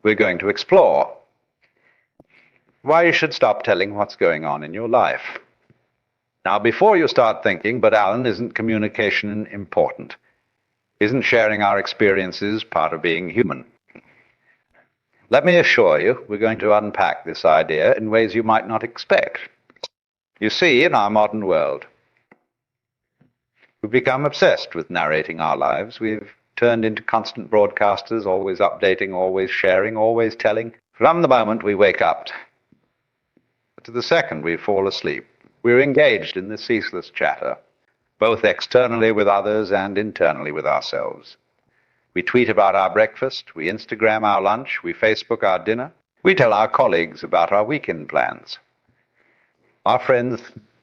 we're going to explore why you should stop telling what's going on in your life. Now, before you start thinking, but Alan, isn't communication important? Isn't sharing our experiences part of being human? Let me assure you, we're going to unpack this idea in ways you might not expect. You see, in our modern world, we've become obsessed with narrating our lives. We've turned into constant broadcasters, always updating, always sharing, always telling. From the moment we wake up to the second we fall asleep, we're engaged in this ceaseless chatter, both externally with others and internally with ourselves. We tweet about our breakfast, we Instagram our lunch, we Facebook our dinner, we tell our colleagues about our weekend plans, our friends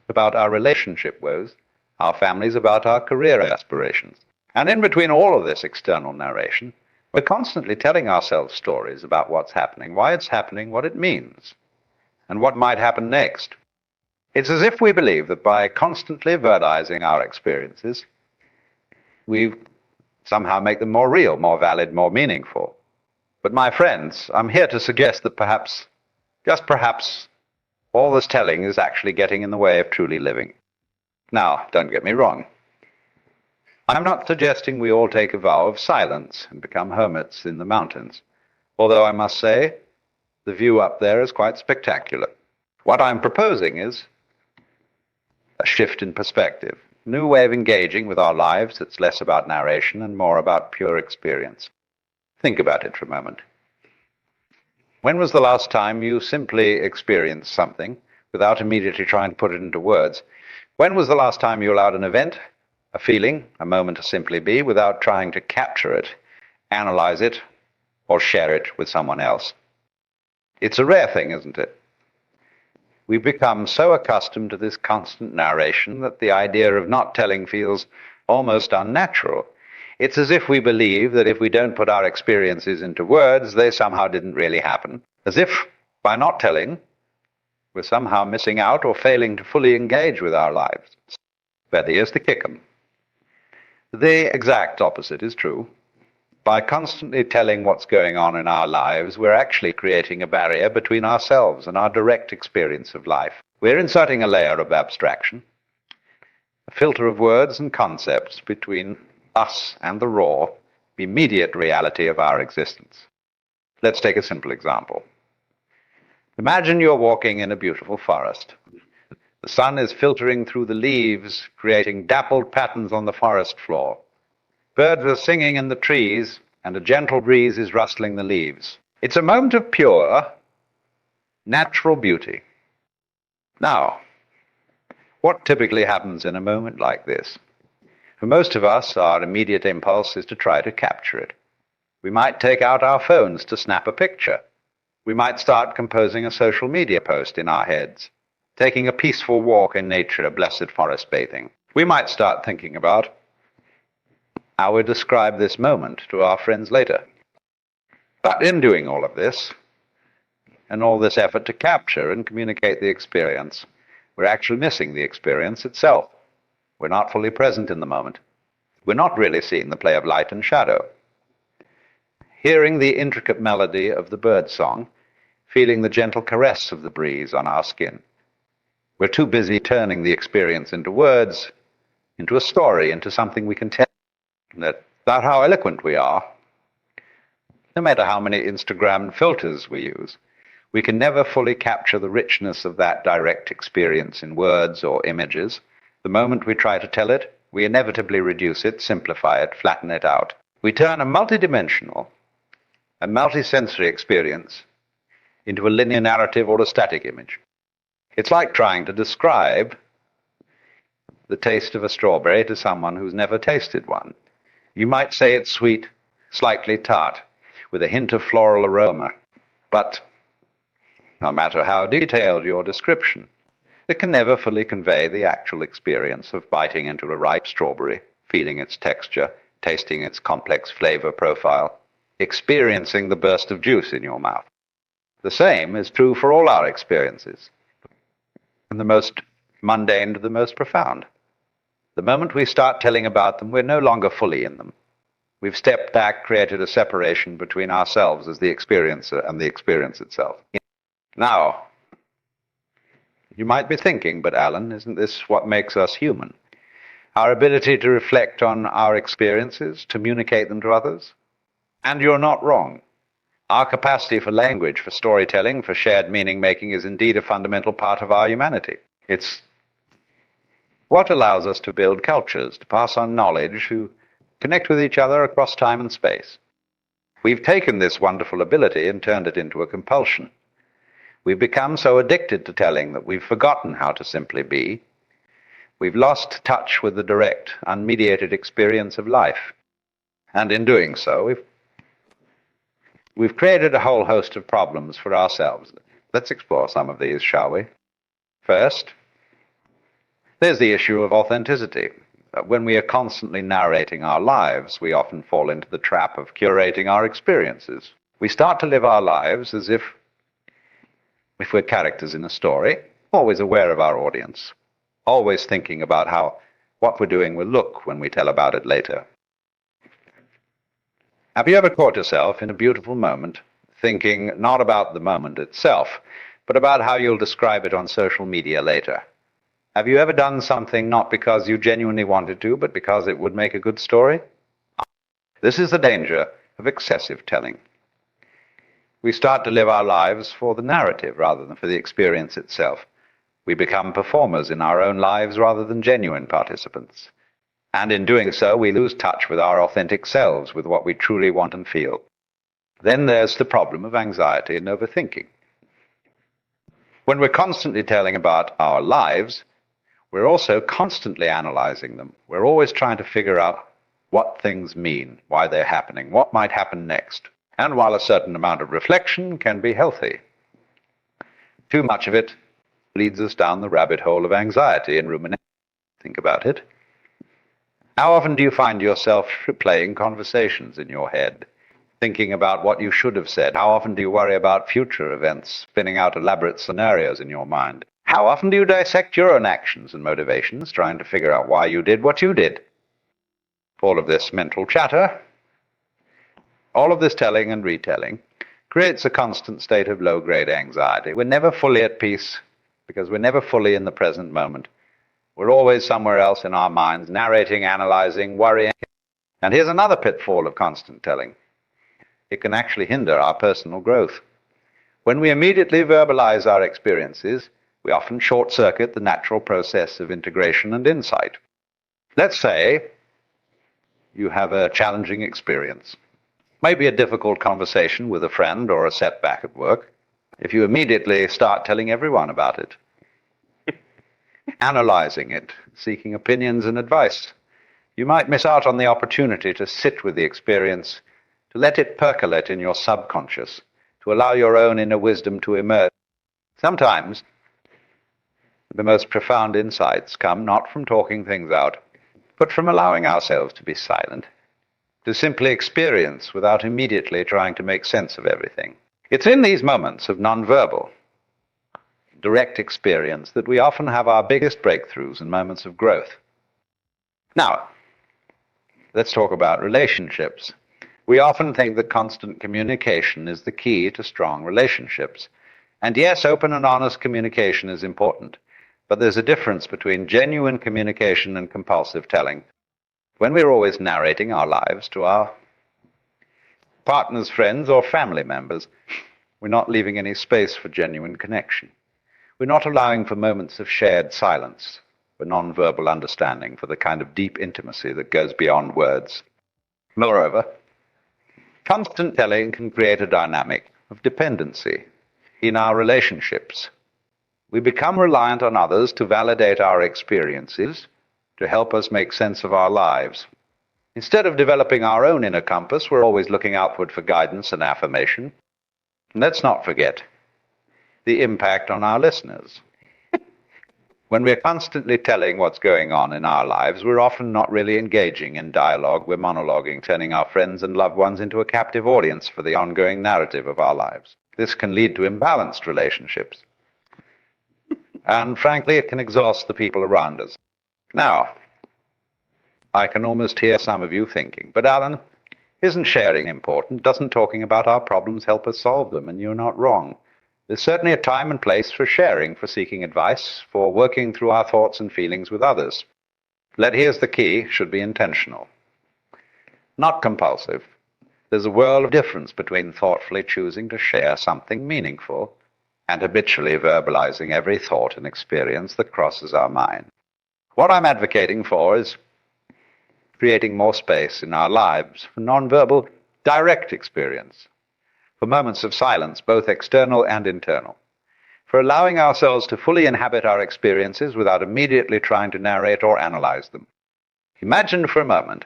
about our relationship woes, our families about our career aspirations. And in between all of this external narration, we're constantly telling ourselves stories about what's happening, why it's happening, what it means, and what might happen next. It's as if we believe that by constantly verbalizing our experiences, we somehow make them more real, more valid, more meaningful. But my friends, I'm here to suggest that perhaps, just perhaps, all this telling is actually getting in the way of truly living. Now, don't get me wrong. I'm not suggesting we all take a vow of silence and become hermits in the mountains, although I must say the view up there is quite spectacular. What I'm proposing is a shift in perspective, a new way of engaging with our lives that's less about narration and more about pure experience. Think about it for a moment. When was the last time you simply experienced something without immediately trying to put it into words? When was the last time you allowed an event, a feeling, a moment to simply be without trying to capture it, analyze it, or share it with someone else? It's a rare thing, isn't it? We've become so accustomed to this constant narration that the idea of not telling feels almost unnatural. It's as if we believe that if we don't put our experiences into words, they somehow didn't really happen. As if, by not telling, we're somehow missing out or failing to fully engage with our lives. But here's the kick 'em. The exact opposite is true. By constantly telling what's going on in our lives, we're actually creating a barrier between ourselves and our direct experience of life. We're inserting a layer of abstraction, a filter of words and concepts between us and the raw, immediate reality of our existence. Let's take a simple example. Imagine you're walking in a beautiful forest. The sun is filtering through the leaves, creating dappled patterns on the forest floor. Birds are singing in the trees, and a gentle breeze is rustling the leaves. It's a moment of pure, natural beauty. Now, what typically happens in a moment like this? For most of us, our immediate impulse is to try to capture it. We might take out our phones to snap a picture. We might start composing a social media post in our heads, taking a peaceful walk in nature, a blessed forest bathing. We might start thinking about how we describe this moment to our friends later. But in doing all of this, and all this effort to capture and communicate the experience, we're actually missing the experience itself. We're not fully present in the moment. We're not really seeing the play of light and shadow, hearing the intricate melody of the bird song, feeling the gentle caress of the breeze on our skin. We're too busy turning the experience into words, into a story, into something we can tell. That's how eloquent we are. No matter how many Instagram filters we use, we can never fully capture the richness of that direct experience in words or images. The moment we try to tell it, we inevitably reduce it, simplify it, flatten it out. We turn a multidimensional and multisensory experience into a linear narrative or a static image. It's like trying to describe the taste of a strawberry to someone who's never tasted one. You might say it's sweet, slightly tart, with a hint of floral aroma, but no matter how detailed your description, it can never fully convey the actual experience of biting into a ripe strawberry, feeling its texture, tasting its complex flavor profile, experiencing the burst of juice in your mouth. The same is true for all our experiences, from the most mundane to the most profound. The moment we start telling about them, we're no longer fully in them. We've stepped back, created a separation between ourselves as the experiencer and the experience itself. Now, you might be thinking, but Allan, isn't this what makes us human? Our ability to reflect on our experiences, to communicate them to others? And you're not wrong. Our capacity for language, for storytelling, for shared meaning making is indeed a fundamental part of our humanity. It's what allows us to build cultures, to pass on knowledge, to connect with each other across time and space. We've taken this wonderful ability and turned it into a compulsion. We've become so addicted to telling that we've forgotten how to simply be. We've lost touch with the direct, unmediated experience of life. And in doing so, we've created a whole host of problems for ourselves. Let's explore some of these, shall we? First, there's the issue of authenticity. When we are constantly narrating our lives, we often fall into the trap of curating our experiences. We start to live our lives as if we're characters in a story, always aware of our audience, always thinking about what we're doing will look when we tell about it later. Have you ever caught yourself in a beautiful moment thinking not about the moment itself, but about how you'll describe it on social media later? Have you ever done something not because you genuinely wanted to, but because it would make a good story? This is the danger of excessive telling. We start to live our lives for the narrative rather than for the experience itself. We become performers in our own lives rather than genuine participants. And in doing so, we lose touch with our authentic selves, with what we truly want and feel. Then there's the problem of anxiety and overthinking. When we're constantly telling about our lives, we're also constantly analyzing them. We're always trying to figure out what things mean, why they're happening, what might happen next. And while a certain amount of reflection can be healthy, too much of it leads us down the rabbit hole of anxiety and rumination. Think about it. How often do you find yourself replaying conversations in your head, thinking about what you should have said? How often do you worry about future events, spinning out elaborate scenarios in your mind? How often do you dissect your own actions and motivations, trying to figure out why you did what you did? All of this mental chatter, all of this telling and retelling, creates a constant state of low-grade anxiety. We're never fully at peace because we're never fully in the present moment. We're always somewhere else in our minds, narrating, analyzing, worrying. And here's another pitfall of constant telling. It can actually hinder our personal growth. When we immediately verbalize our experiences, we often short-circuit the natural process of integration and insight. Let's say you have a challenging experience, maybe a difficult conversation with a friend or a setback at work. If you immediately start telling everyone about it, analyzing it, seeking opinions and advice, you might miss out on the opportunity to sit with the experience, to let it percolate in your subconscious, to allow your own inner wisdom to emerge. Sometimes the most profound insights come not from talking things out, but from allowing ourselves to be silent, to simply experience without immediately trying to make sense of everything. It's in these moments of nonverbal, direct experience that we often have our biggest breakthroughs and moments of growth. Now, let's talk about relationships. We often think that constant communication is the key to strong relationships. And yes, open and honest communication is important. But there's a difference between genuine communication and compulsive telling. When we're always narrating our lives to our partners, friends, or family members, we're not leaving any space for genuine connection. We're not allowing for moments of shared silence, for nonverbal understanding, for the kind of deep intimacy that goes beyond words. Moreover, constant telling can create a dynamic of dependency in our relationships. We become reliant on others to validate our experiences, to help us make sense of our lives. Instead of developing our own inner compass, we're always looking outward for guidance and affirmation. And let's not forget the impact on our listeners. When we're constantly telling what's going on in our lives, we're often not really engaging in dialogue. We're monologuing, turning our friends and loved ones into a captive audience for the ongoing narrative of our lives. This can lead to imbalanced relationships. And frankly, it can exhaust the people around us. Now, I can almost hear some of you thinking, but Allan, Isn't sharing important? Doesn't talking about our problems help us solve them? And you're not wrong. There's certainly a time and place for sharing, for seeking advice, for working through our thoughts and feelings with others. But here's the key, should be intentional, not compulsive. There's a world of difference between thoughtfully choosing to share something meaningful and habitually verbalizing every thought and experience that crosses our mind. What I'm advocating for is creating more space in our lives for nonverbal, direct experience, for moments of silence, both external and internal, for allowing ourselves to fully inhabit our experiences without immediately trying to narrate or analyze them. Imagine for a moment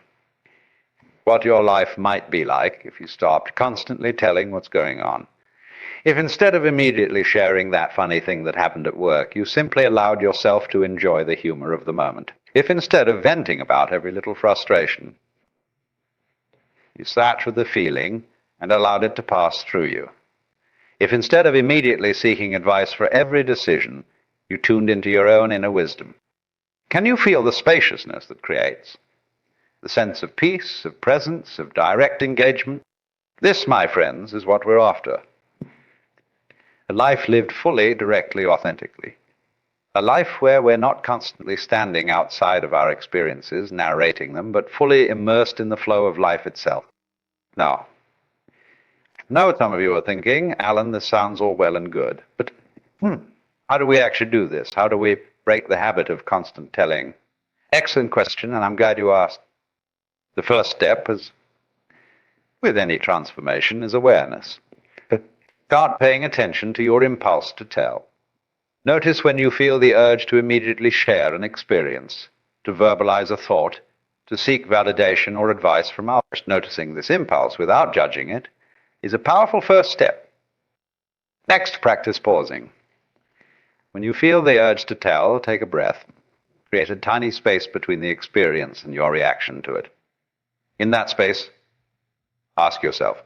what your life might be like if you stopped constantly telling what's going on. If instead of immediately sharing that funny thing that happened at work, you simply allowed yourself to enjoy the humor of the moment. If instead of venting about every little frustration, you sat with the feeling and allowed it to pass through you. If instead of immediately seeking advice for every decision, you tuned into your own inner wisdom. Can you feel the spaciousness that creates? The sense of peace, of presence, of direct engagement? This, my friends, is what we're after. A life lived fully, directly, authentically. A life where we're not constantly standing outside of our experiences, narrating them, but fully immersed in the flow of life itself. Now, I know some of you are thinking, Alan, this sounds all well and good, but how do we actually do this? How do we break the habit of constant telling? Excellent question, and I'm glad you asked. The first step, as with any transformation, is awareness. Start paying attention to your impulse to tell. Notice when you feel the urge to immediately share an experience, to verbalize a thought, to seek validation or advice from others. Noticing this impulse without judging it is a powerful first step. Next, practice pausing. When you feel the urge to tell, take a breath. Create a tiny space between the experience and your reaction to it. In that space, ask yourself,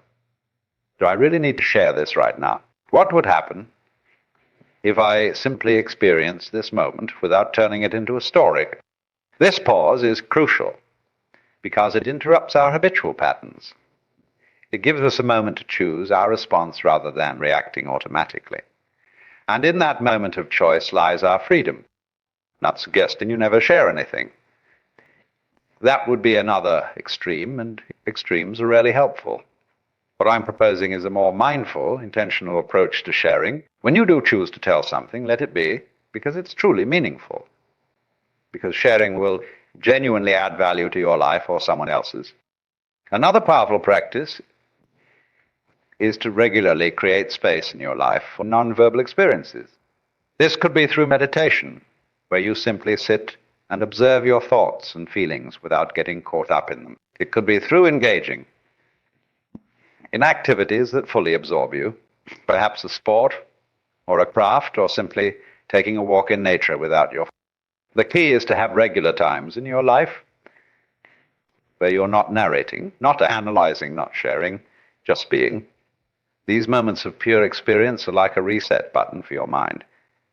do I really need to share this right now? What would happen if I simply experienced this moment without turning it into a story? This pause is crucial because it interrupts our habitual patterns. It gives us a moment to choose our response rather than reacting automatically. And in that moment of choice lies our freedom. Not suggesting you never share anything. That would be another extreme, and extremes are rarely helpful. What I'm proposing is a more mindful, intentional approach to sharing. When you do choose to tell something, let it be because it's truly meaningful. Because sharing will genuinely add value to your life or someone else's. Another powerful practice is to regularly create space in your life for nonverbal experiences. This could be through meditation, where you simply sit and observe your thoughts and feelings without getting caught up in them. It could be through engaging in activities that fully absorb you, perhaps a sport or a craft, or simply taking a walk in nature without your. The key is to have regular times in your life where you're not narrating, not analyzing, not sharing, just being. These moments of pure experience are like a reset button for your mind.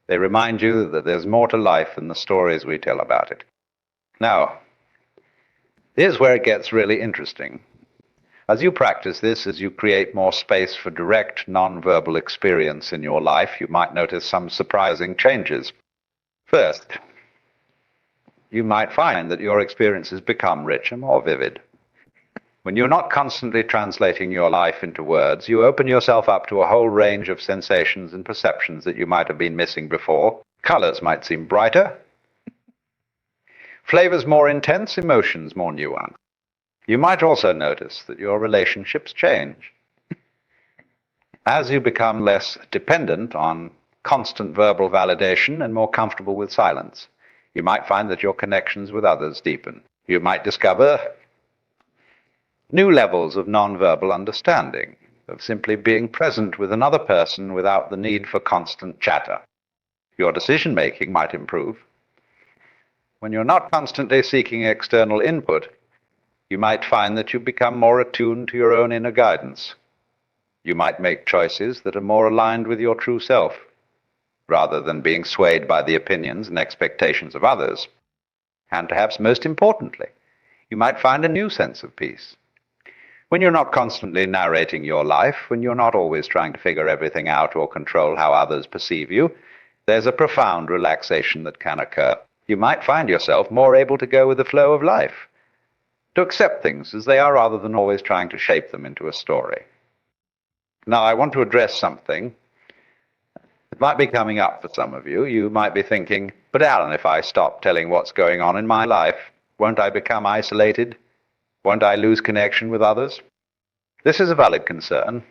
They remind you that there's more to life than the stories we tell about it. Now, here's where it gets really interesting. As you practice this, as you create more space for direct, non-verbal experience in your life, you might notice some surprising changes. First, you might find that your experiences become richer, more vivid. When you're not constantly translating your life into words, you open yourself up to a whole range of sensations and perceptions that you might have been missing before. Colors might seem brighter, flavors more intense, emotions more nuanced. You might also notice that your relationships change. As you become less dependent on constant verbal validation and more comfortable with silence, you might find that your connections with others deepen. You might discover new levels of nonverbal understanding, of simply being present with another person without the need for constant chatter. Your decision-making might improve. When you're not constantly seeking external input, you might find that you become more attuned to your own inner guidance. You might make choices that are more aligned with your true self, rather than being swayed by the opinions and expectations of others. And perhaps most importantly, you might find a new sense of peace. When you're not constantly narrating your life, when you're not always trying to figure everything out or control how others perceive you, there's a profound relaxation that can occur. You might find yourself more able to go with the flow of life, to accept things as they are rather than always trying to shape them into a story. Now, I want to address something that might be coming up for some of you. You might be thinking, but Allan, if I stop telling what's going on in my life, won't I become isolated? Won't I lose connection with others? This is a valid concern,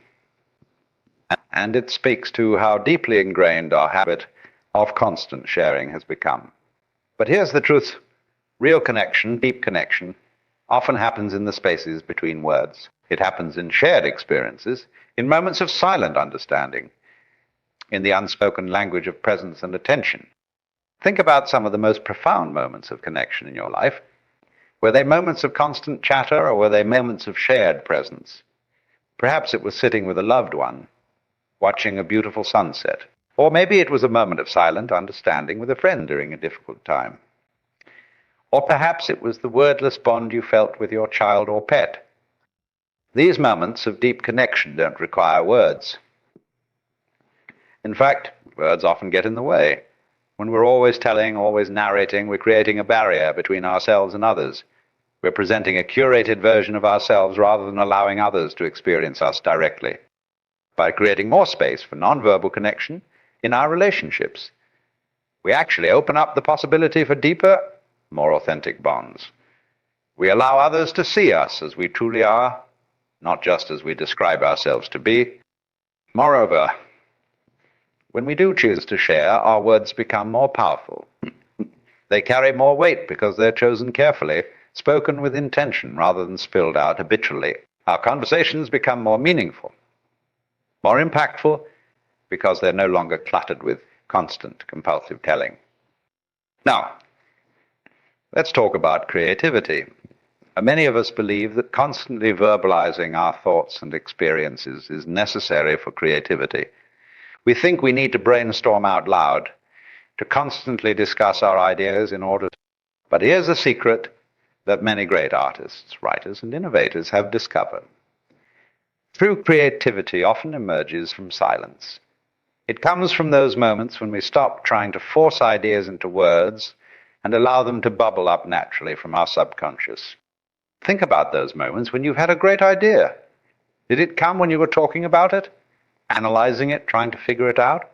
and it speaks to how deeply ingrained our habit of constant sharing has become. But here's the truth. Real connection, deep connection, often happens in the spaces between words. It happens in shared experiences, in moments of silent understanding, in the unspoken language of presence and attention. Think about some of the most profound moments of connection in your life. Were they moments of constant chatter, or were they moments of shared presence? Perhaps it was sitting with a loved one, watching a beautiful sunset. Or maybe it was a moment of silent understanding with a friend during a difficult time. Or perhaps it was the wordless bond you felt with your child or pet. These moments of deep connection don't require words. In fact, words often get in the way. When we're always telling, always narrating, we're creating a barrier between ourselves and others. We're presenting a curated version of ourselves rather than allowing others to experience us directly. By creating more space for nonverbal connection in our relationships, we actually open up the possibility for deeper, more authentic bonds. We allow others to see us as we truly are, not just as we describe ourselves to be. Moreover, when we do choose to share, our words become more powerful. They carry more weight because they're chosen carefully, spoken with intention rather than spilled out habitually. Our conversations become more meaningful, more impactful, because they're no longer cluttered with constant compulsive telling. Now, let's talk about creativity. Many of us believe that constantly verbalizing our thoughts and experiences is necessary for creativity. We think we need to brainstorm out loud, to constantly discuss our ideas in order to... But here's a secret that many great artists, writers, and innovators have discovered. True creativity often emerges from silence. It comes from those moments when we stop trying to force ideas into words and allow them to bubble up naturally from our subconscious. Think about those moments when you've had a great idea. Did it come when you were talking about it, analyzing it, trying to figure it out?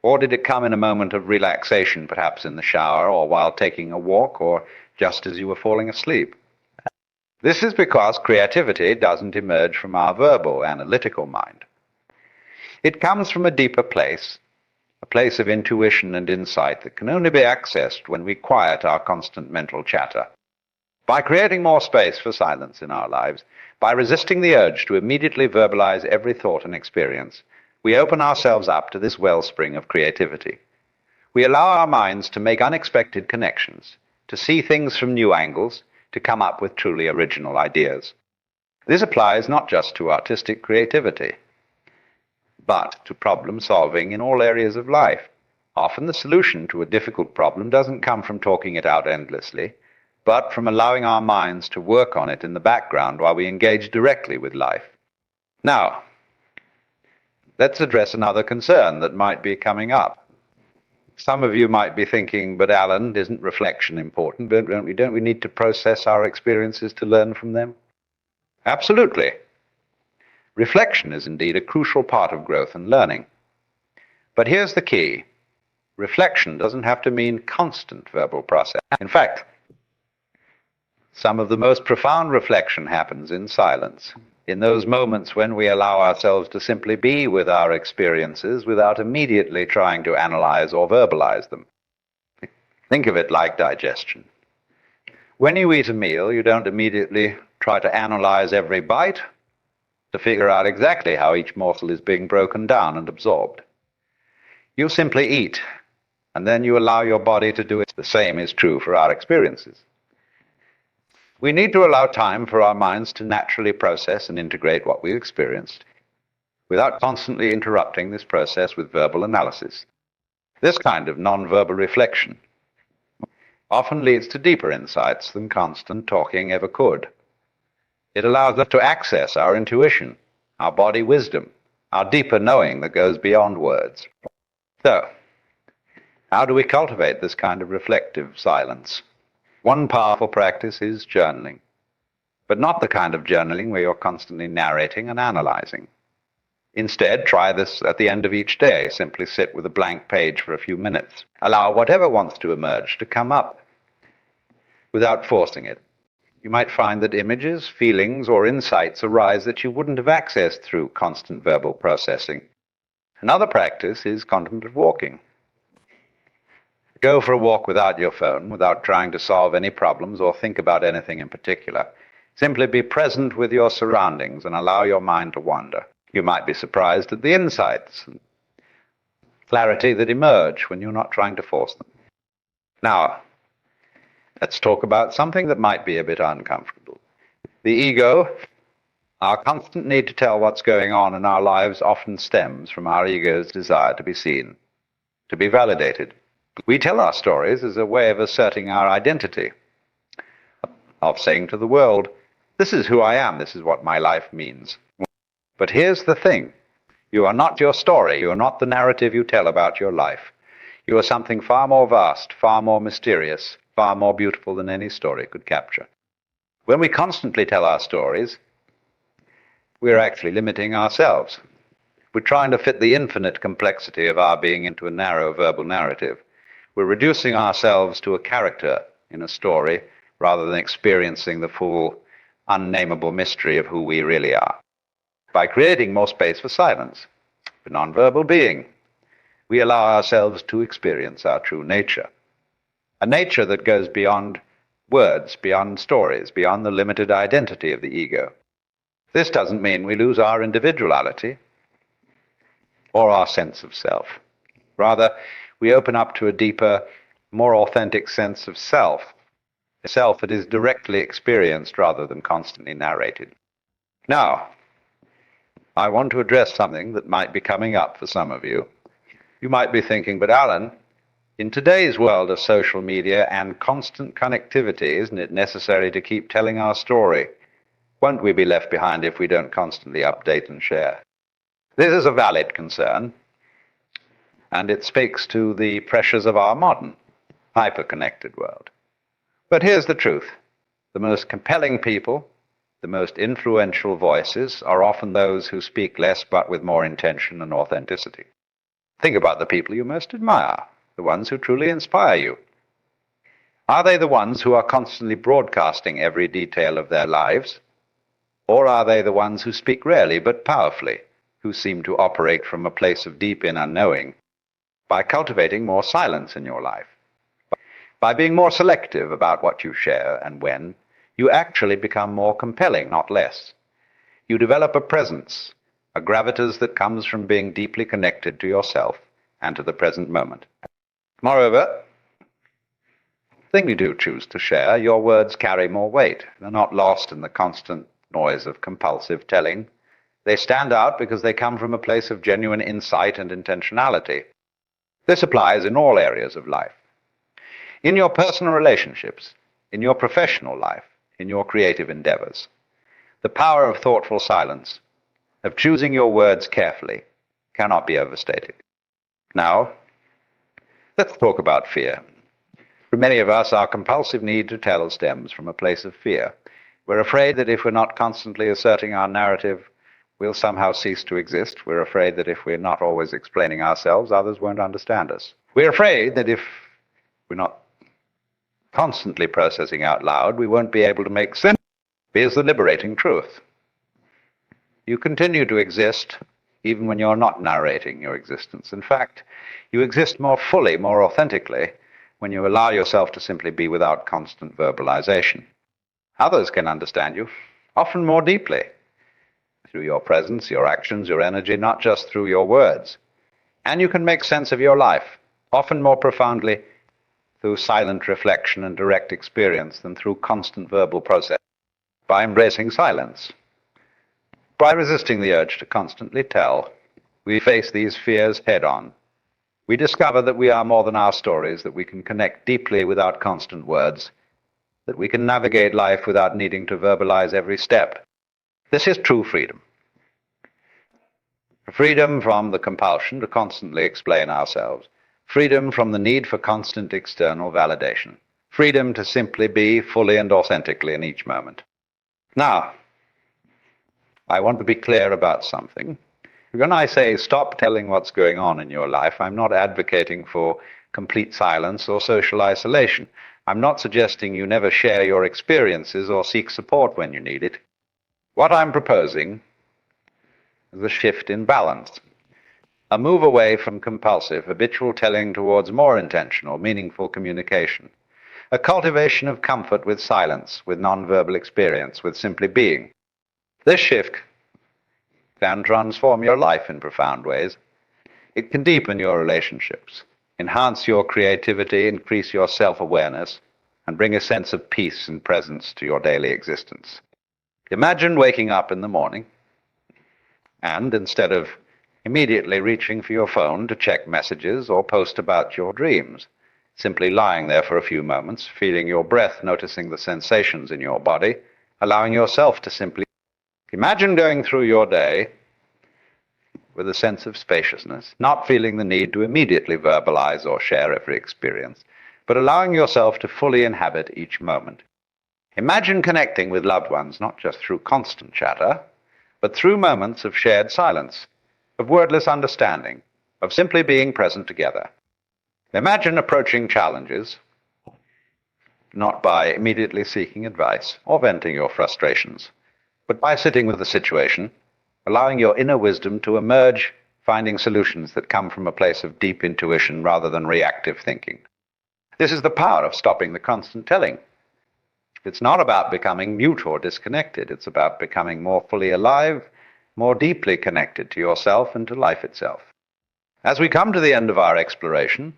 Or did it come in a moment of relaxation, perhaps in the shower or while taking a walk or just as you were falling asleep? This is because creativity doesn't emerge from our verbal, analytical mind. It comes from a deeper place, a place of intuition and insight that can only be accessed when we quiet our constant mental chatter. By creating more space for silence in our lives, by resisting the urge to immediately verbalize every thought and experience, we open ourselves up to this wellspring of creativity. We allow our minds to make unexpected connections, to see things from new angles, to come up with truly original ideas. This applies not just to artistic creativity, but to problem solving in all areas of life. Often the solution to a difficult problem doesn't come from talking it out endlessly, but from allowing our minds to work on it in the background while we engage directly with life. Now, let's address another concern that might be coming up. Some of you might be thinking, but Allan, isn't reflection important? Don't we need to process our experiences to learn from them? Absolutely. Reflection is indeed a crucial part of growth and learning. But here's the key. Reflection doesn't have to mean constant verbal process. In fact, some of the most profound reflection happens in silence, in those moments when we allow ourselves to simply be with our experiences without immediately trying to analyze or verbalize them. Think of it like digestion. When you eat a meal, you don't immediately try to analyze every bite to figure out exactly how each morsel is being broken down and absorbed. You simply eat, and then you allow your body to do it. The same is true for our experiences. We need to allow time for our minds to naturally process and integrate what we've experienced without constantly interrupting this process with verbal analysis. This kind of nonverbal reflection often leads to deeper insights than constant talking ever could. It allows us to access our intuition, our body wisdom, our deeper knowing that goes beyond words. So, how do we cultivate this kind of reflective silence? One powerful practice is journaling, but not the kind of journaling where you're constantly narrating and analyzing. Instead, try this at the end of each day. Simply sit with a blank page for a few minutes. Allow whatever wants to emerge to come up without forcing it. You might find that images, feelings, or insights arise that you wouldn't have accessed through constant verbal processing. Another practice is contemplative walking. Go for a walk without your phone, without trying to solve any problems or think about anything in particular. Simply be present with your surroundings and allow your mind to wander. You might be surprised at the insights and clarity that emerge when you're not trying to force them. Now, let's talk about something that might be a bit uncomfortable. The ego. Our constant need to tell what's going on in our lives often stems from our ego's desire to be seen, to be validated. We tell our stories as a way of asserting our identity, of saying to the world, this is who I am, this is what my life means. But here's the thing. You are not your story. You are not the narrative you tell about your life. You are something far more vast, far more mysterious, far more beautiful than any story could capture. When we constantly tell our stories, we're actually limiting ourselves. We're trying to fit the infinite complexity of our being into a narrow verbal narrative. We're reducing ourselves to a character in a story rather than experiencing the full, unnameable mystery of who we really are. By creating more space for silence, for nonverbal being, we allow ourselves to experience our true nature. A nature that goes beyond words, beyond stories, beyond the limited identity of the ego. This doesn't mean we lose our individuality or our sense of self. Rather, we open up to a deeper, more authentic sense of self, a self that is directly experienced rather than constantly narrated. Now, I want to address something that might be coming up for some of you. You might be thinking, but Allan, in today's world of social media and constant connectivity, isn't it necessary to keep telling our story? Won't we be left behind if we don't constantly update and share? This is a valid concern, and it speaks to the pressures of our modern, hyper-connected world. But here's the truth. The most compelling people, the most influential voices are often those who speak less but with more intention and authenticity. Think about the people you most admire, the ones who truly inspire you. Are they the ones who are constantly broadcasting every detail of their lives? Or are they the ones who speak rarely but powerfully, who seem to operate from a place of deep inner knowing, by cultivating more silence in your life? By being more selective about what you share and when, you actually become more compelling, not less. You develop a presence, a gravitas that comes from being deeply connected to yourself and to the present moment. Moreover, the thing you do choose to share, your words carry more weight. They're not lost in the constant noise of compulsive telling. They stand out because they come from a place of genuine insight and intentionality. This applies in all areas of life. In your personal relationships, in your professional life, in your creative endeavors. The power of thoughtful silence, of choosing your words carefully, cannot be overstated. Now, let's talk about fear. For many of us, our compulsive need to tell stems from a place of fear. We're afraid that if we're not constantly asserting our narrative, we'll somehow cease to exist. We're afraid that if we're not always explaining ourselves, others won't understand us. We're afraid that if we're not constantly processing out loud, we won't be able to make sense. Here's the liberating truth. You continue to exist even when you're not narrating your existence. In fact, you exist more fully, more authentically, when you allow yourself to simply be without constant verbalization. Others can understand you, often more deeply, through your presence, your actions, your energy, not just through your words. And you can make sense of your life, often more profoundly, through silent reflection and direct experience than through constant verbal process. By embracing silence, by resisting the urge to constantly tell, we face these fears head on. We discover that we are more than our stories, that we can connect deeply without constant words, that we can navigate life without needing to verbalize every step. This is true freedom. Freedom from the compulsion to constantly explain ourselves. Freedom from the need for constant external validation. Freedom to simply be fully and authentically in each moment. Now, I want to be clear about something. When I say stop telling what's going on in your life, I'm not advocating for complete silence or social isolation. I'm not suggesting you never share your experiences or seek support when you need it. What I'm proposing is a shift in balance, a move away from compulsive, habitual telling towards more intentional, meaningful communication, a cultivation of comfort with silence, with nonverbal experience, with simply being. This shift can transform your life in profound ways. It can deepen your relationships, enhance your creativity, increase your self-awareness, and bring a sense of peace and presence to your daily existence. Imagine waking up in the morning and, instead of immediately reaching for your phone to check messages or post about your dreams, simply lying there for a few moments, feeling your breath, noticing the sensations in your body, allowing yourself to simply imagine going through your day with a sense of spaciousness, not feeling the need to immediately verbalize or share every experience, but allowing yourself to fully inhabit each moment. Imagine connecting with loved ones not just through constant chatter, but through moments of shared silence, of wordless understanding, of simply being present together. Imagine approaching challenges not by immediately seeking advice or venting your frustrations, but by sitting with the situation, allowing your inner wisdom to emerge, finding solutions that come from a place of deep intuition rather than reactive thinking. This is the power of stopping the constant telling. It's not about becoming mute or disconnected. It's about becoming more fully alive, more deeply connected to yourself and to life itself. As we come to the end of our exploration,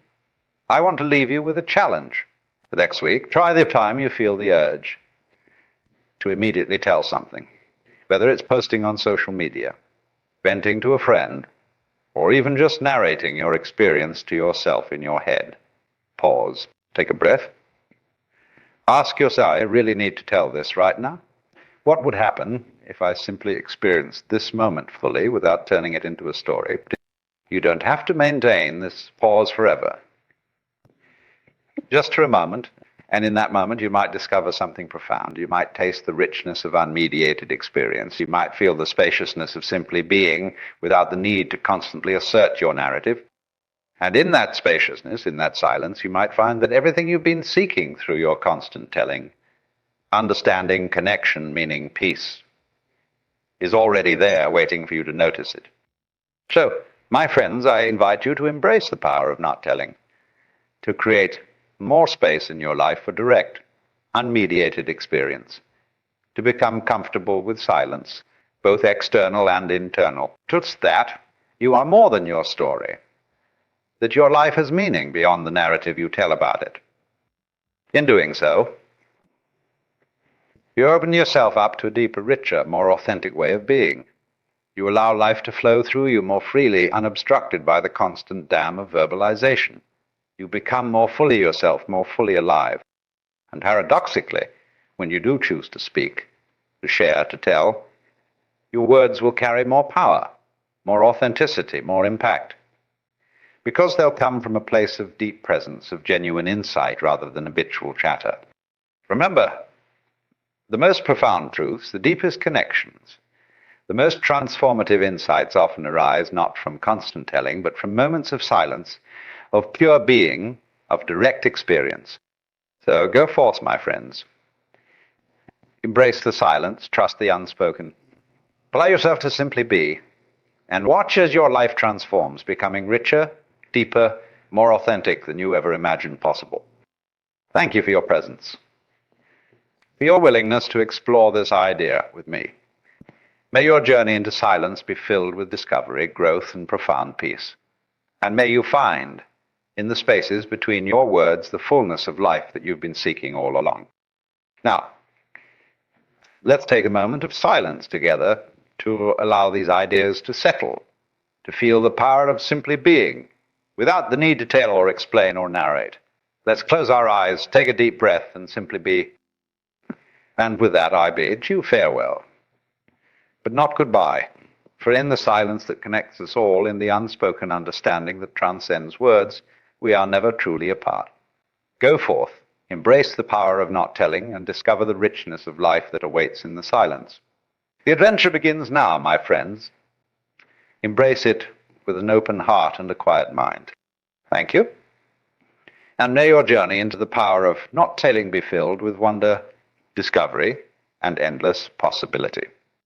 I want to leave you with a challenge. For next week, try the time you feel the urge to immediately tell something, whether it's posting on social media, venting to a friend, or even just narrating your experience to yourself in your head. Pause, take a breath. Ask yourself, I really need to tell this right now? What would happen if I simply experienced this moment fully without turning it into a story? You don't have to maintain this pause forever. Just for a moment, and in that moment you might discover something profound. You might taste the richness of unmediated experience. You might feel the spaciousness of simply being without the need to constantly assert your narrative. And in that spaciousness, in that silence, you might find that everything you've been seeking through your constant telling, understanding, connection, meaning peace, is already there waiting for you to notice it. So, my friends, I invite you to embrace the power of not telling, to create more space in your life for direct, unmediated experience, to become comfortable with silence, both external and internal. Just that, you are more than your story, that your life has meaning beyond the narrative you tell about it. In doing so, you open yourself up to a deeper, richer, more authentic way of being. You allow life to flow through you more freely, unobstructed by the constant dam of verbalization. You become more fully yourself, more fully alive. And paradoxically, when you do choose to speak, to share, to tell, your words will carry more power, more authenticity, more impact, because they'll come from a place of deep presence, of genuine insight rather than habitual chatter. Remember, the most profound truths, the deepest connections, the most transformative insights often arise not from constant telling, but from moments of silence, of pure being, of direct experience. So go forth, my friends. Embrace the silence, trust the unspoken. Allow yourself to simply be, and watch as your life transforms, becoming richer, deeper, more authentic than you ever imagined possible. Thank you for your presence, for your willingness to explore this idea with me. May your journey into silence be filled with discovery, growth, and profound peace. And may you find, in the spaces between your words, the fullness of life that you've been seeking all along. Now, let's take a moment of silence together to allow these ideas to settle, to feel the power of simply being, without the need to tell or explain or narrate. Let's close our eyes, take a deep breath, and simply be. And with that, I bid you farewell. but not goodbye. For in the silence that connects us all, in the unspoken understanding that transcends words, we are never truly apart. Go forth, embrace the power of not telling, and discover the richness of life that awaits in the silence. The adventure begins now, my friends. Embrace it with an open heart and a quiet mind. Thank you. And may your journey into the power of not telling be filled with wonder, discovery, and endless possibility.